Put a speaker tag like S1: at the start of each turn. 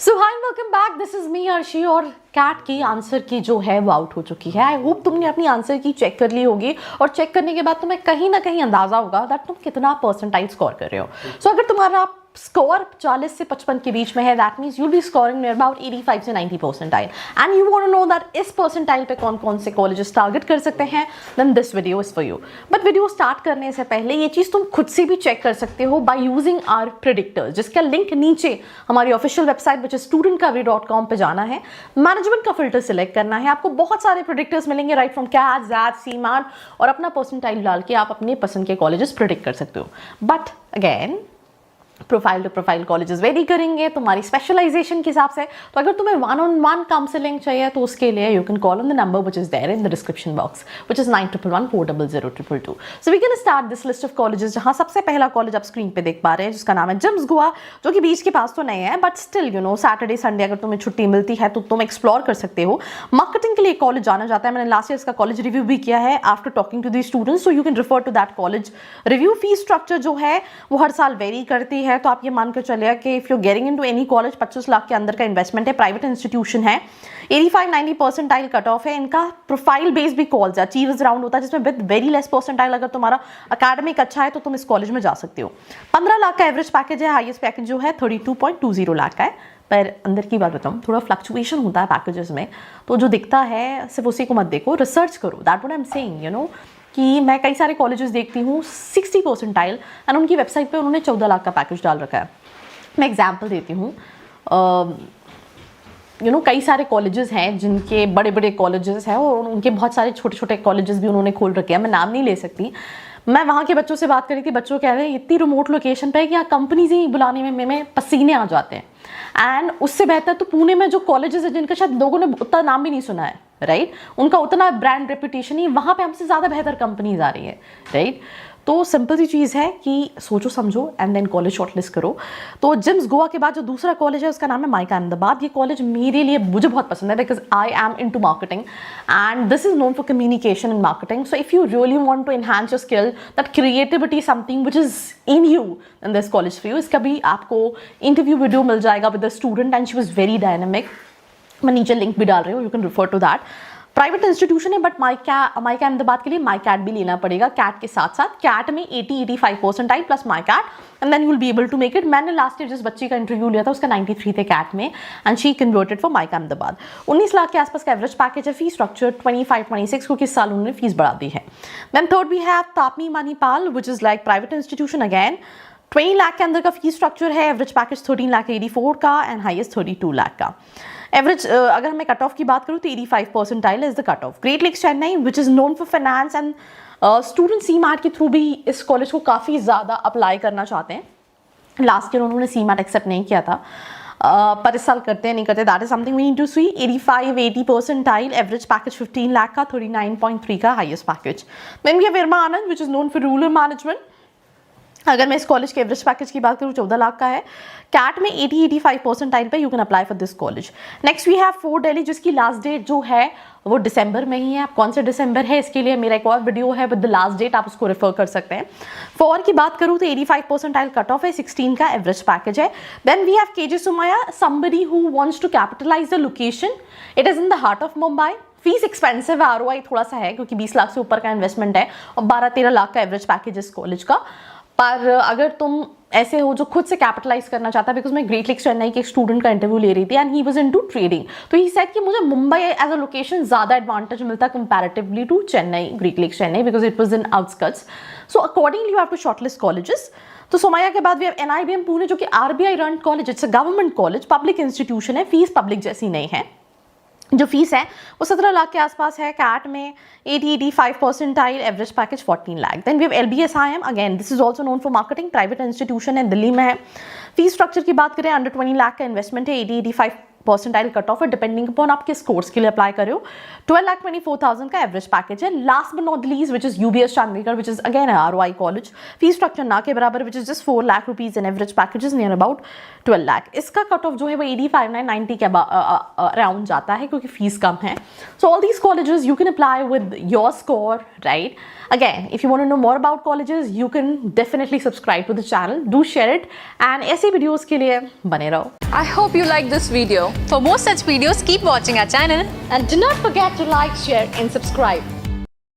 S1: So hi welcome back, this is me Arshi. और cat की answer की जो है वो आउट हो चुकी है। आई होप तुमने अपनी आंसर की चेक कर ली होगी और चेक करने के बाद तुम्हें कहीं ना कहीं अंदाजा होगा दैट तुम कितना परसेंटाइल स्कोर कर रहे हो। सो अगर तुम्हारा स्कोर 40 से 55 के बीच में है, that means you be scoring near about 85 से 90 percentile and you want to know that इस परसेंटाइल पे कौन कौन से कॉलेजेस टारगेट कर सकते हैं, then this video is for you. But video start करने से पहले ये चीज़ तुम खुद से भी चेक कर सकते हो बाय यूजिंग आवर प्रेडिक्टर्स, जिसका लिंक नीचे हमारी official website which is studentkavi.com पे जाना है, मैनेजमेंट का फिल्टर सिलेक्ट करना है। आपको बहुत सारे प्रेडिक्टर्स मिलेंगे राइट फ्रॉम कैट, जैट, सीमार, और अपना परसेंटाइल डाल के आप अपने पसंद के कॉलेजेस प्रेडिक्ट कर सकते हो। But again profile to profile colleges vary करेंगे तुम्हारी स्पेशलाइजेशन के हिसाब से। तो अगर तुम्हें वन-on-1 काउंसलिंग चाहिए तो उसके लिए you can call on the number which is there in the description box which is 9111400222। So we can start this list of colleges, जहां सबसे पहला कॉलेज आप स्क्रीन पे देख पा रहे हैं जिसका नाम है जिम्स गोवा, जो कि बीच के पास तो नहीं है but still you know Saturday Sunday अगर तुम्हें छुट्टी मिलती है तो तुम एक्सप्लोर कर सकते हो। मार्केटिंग के लिए कॉलेज जाना जाता है। मैंने लास्ट ईयर इसका कॉलेज रिव्यू भी किया है after talking to the students, so you can refer to that college review. Fee structure जो है वो हर साल वेरी करती है, तो आप ये मानकर चलिए कि if you getting into any college 25 lakh के अंदर का इन्वेस्टमेंट है, प्राइवेट इंस्टीट्यूशन है, 85-90 परसेंटाइल कट ऑफ है। इनका प्रोफाइल बेस्ड भी कॉल्स है, अचीवर्स राउंड होता है जिसमें विद वेरी लेस परसेंटाइल अगर तुम्हारा अकेडमिक अच्छा है तो तुम इस कॉलेज में जा सकते हो। 15 लाख का एवरेज पैकेज है, हाईएस्ट पैकेज जो है 32.20 लाख का है। पर अंदर की बात बताऊँ, थोड़ा फ्लक्चुएशन होता है पैकेजेस में, तो जो दिखता है सिर्फ उसी को मत देखो, रिसर्च करो। That what I am saying, you know, कि मैं कई सारे कॉलेजेस देखती हूँ 60 परसेंटाइल एंड उनकी वेबसाइट पे उन्होंने 14 लाख का पैकेज डाल रखा है। मैं एग्जाम्पल देती हूँ, यू नो कई सारे कॉलेजेस हैं जिनके बड़े बड़े कॉलेजेस हैं और उनके बहुत सारे छोटे छोटे कॉलेजेस भी उन्होंने खोल रखे हैं। मैं नाम नहीं ले सकती। मैं वहाँ के बच्चों से बात करी थी, बच्चों कह रहे हैं इतनी रिमोट लोकेशन पे है कि यहाँ कंपनीज ही बुलाने में पसीने आ जाते हैं। एंड उससे बेहतर तो पुणे में जो कॉलेजेस है जिनका शायद लोगों ने उतना नाम भी नहीं सुना है, राइट, उनका उतना ब्रांड रेपुटेशन ही, वहाँ पे हमसे ज़्यादा बेहतर कंपनीज आ रही है, राइट। तो सिंपल सी चीज़ है कि सोचो समझो एंड देन कॉलेज शॉर्टलिस्ट करो। तो जिम्स गोवा के बाद जो दूसरा कॉलेज है उसका नाम है माइका अहमदाबाद। ये कॉलेज मेरे लिए मुझे बहुत पसंद है because I am into marketing and this is known for communication and marketing. So if you really want to enhance your skill, that creativity something which is in you, then this college for you. इसका भी आपको interview video मिल जाएगा with the student and she was very dynamic. मैं नीचे link भी डाल रही हूँ, you can refer to that. Private institution है बट माइका अहमदाबाद के लिए माई कैट भी लेना पड़ेगा। कैट के साथ साथ कैट में 80-85 percentile plus my cat and then you will be able to make it. मैंने लास्ट ईयर जिस बच्ची का इंटरव्यू लिया था उसका 93 थे कैट में and she converted for mica Ahmedabad. 19 lakh के आसपास का एवरेज पैकेज है। फी स्ट्रक्चर 25-26 को किस साल उन्होंने फीस बढ़ा दी है। Then third we have TAPMI Manipal which is like private institution again. 20 lakh के अंदर का फीस स्ट्रक्चर है, एवरेज पैकेज 13,84,000 का एंड हाईएस्ट 32 लाख का। एवरेज अगर मैं कट ऑफ की बात करूँ तो 85 percentile is the cut off. Great lakes Chennai which is known for finance and student CMAT के थ्रू भी इस कॉलेज को काफ़ी ज़्यादा अप्लाई करना चाहते हैं। लास्ट ईयर उन्होंने सीमैट एक्सेप्ट नहीं किया था, पर इस साल करते हैं नहीं करते, that is something we need to see. 85-80 percentile, average package 15 lakh का, 39.3 का highest package. Then we have IRMA Anand which is known for rural management. अगर मैं इस कॉलेज के एवरेज पैकेज की बात करूँ 14 लाख का है। कैट में 80-85 परसेंटाइल पे you can apply for this college. Next we have FORE Delhi जिसकी लास्ट डेट जो है वो दिसंबर में ही है। आप कौन से दिसंबर है इसके लिए मेरा एक और वीडियो है विद द लास्ट डेट, आप उसको रेफर कर सकते हैं। फोर की बात करूँ तो 85 परसेंटाइल कट ऑफ है, 16 का एवरेज पैकेज है। Then we have KJ Somaiya, somebody who wants to capitalize the location. It is in the heart of Mumbai. Fees expensive है, ROI थोड़ा सा है क्योंकि 20 लाख से ऊपर का इन्वेस्टमेंट है और 12-13 लाख का एवरेज पैकेज इस कॉलेज का। पर अगर तुम ऐसे हो जो खुद से कैपिटलाइज करना चाहता है, बिकॉज मैं ग्रेट लेक्स चेन्नई के एक स्टूडेंट का इंटरव्यू ले रही थी and he was into trading, तो ही सेड कि मुझे मुंबई एज अ लोकेशन ज़्यादा एडवांटेज मिलता comparatively to Chennai, great lakes Chennai, because it was in outskirts. So accordingly you have to shortlist colleges. तो सोमाया के बाद वी हैव NIBM पुणे जो कि RBI run college, it's a government college, public institution है, fees public जैसी नहीं है। जो फीस है वो 17 लाख के आसपास है। कैट में 80-85 percentile, average package 14 lakh. Then we have LBSIM, again this is also known for marketing, private institution है, दिल्ली में है। फीस स्ट्रक्चर की बात करें अंडर 20 लाख का इन्वेस्टमेंट है, 80-85 परसेंटाइल कट ऑफ है, डिपेंडिंग अपॉन आप किस कोर्स के लिए अप्लाई कर रहे हो। 12,24,000 का एवरेज पैकेज है। Last but not least which is UBS Chandigarh, which is again ROI college, fees structure ना के बराबर, which is just 4 lakh rupees and average package is near about 12 lakh. इसका कट ऑफ जो है वो 85-90 के अराउंड जाता है क्योंकि फीस कम है। So all these colleges you can apply with your score, right? Again, if you want to know more about colleges, you can definitely subscribe to the channel. Do share it, and ऐसे videos के लिए बने रहो।
S2: I hope you like this video. For more such videos, keep watching our channel.
S3: And do not forget to like, share and subscribe.